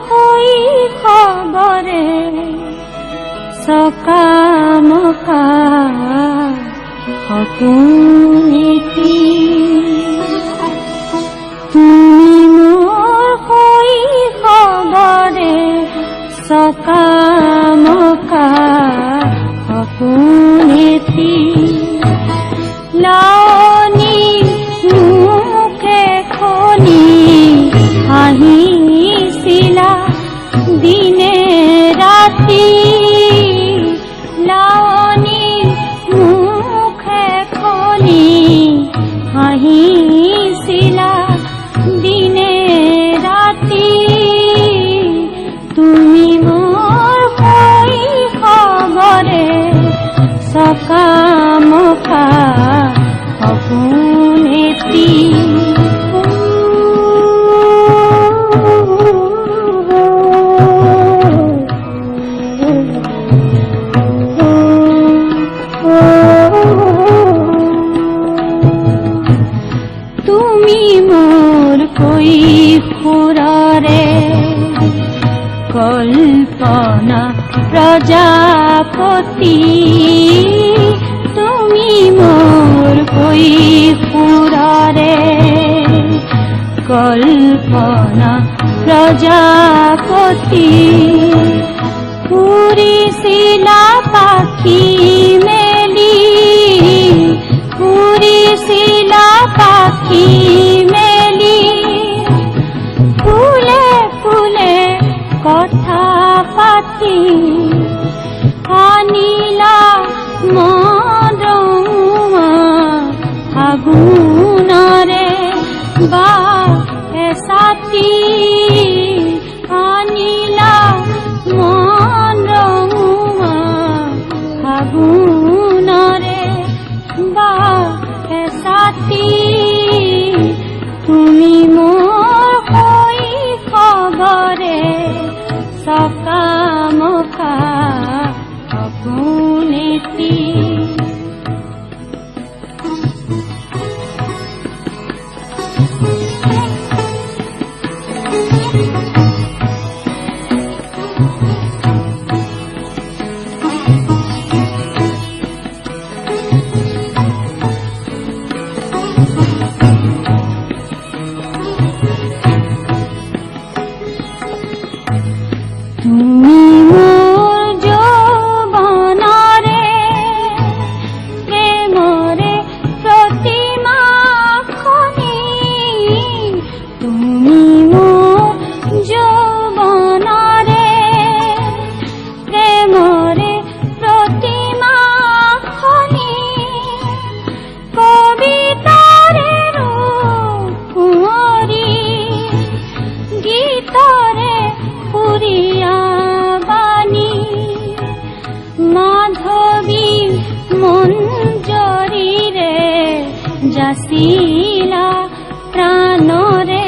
হই খবরে সকামকা সপোন এটি তুমি মোর হই খবরে সকামকা সপোন এটি লানি মুখে খনি হাঁহিছিলা দিনে রাতি লানি মুখে খনি হাঁহিছিলা দিনে রাতি তুমি মোর হই খবরে সকামকা সপোন এটি তুমি মোর কই ফুররে কল্পনা প্রজাপতি তুমি মোর কই ফুররে কল্পনা প্রজাপতি উড়িছিলা পাখি মেলি উড়িছিলা পাখি মেলি ফুলে ফুলে কথা পাতি আনিলা মদুমা আগুনরে বা সাথী আনিলা মদুমা আগুনরে বা সাথী তুমি মোর হই খবরে সকামকা সপোন এটি তুমি মোর যৌবনরে প্রেমরে প্রতিমা খনি তুমি মোর যৌবনরে প্রেমরে প্রতিমা খনি কবিতারে রূপ কুঁৱৰী গীতরে পুরিয়া বাণী মাধবী মঞ্জরীরে যাচিলা প্রাণরে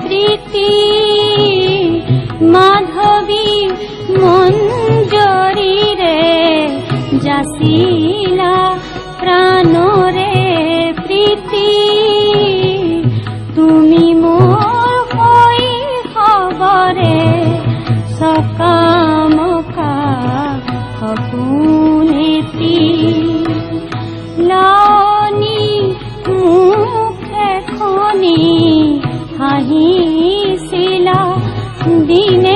প্রীতি মাধবী মঞ্জরীরে যাচিলা প্রাণরে প্রীতি তুমি মোর হই খবরে সকামকা সপোন এটি লানি মুখে খনি হাঁহিছিলা দিনে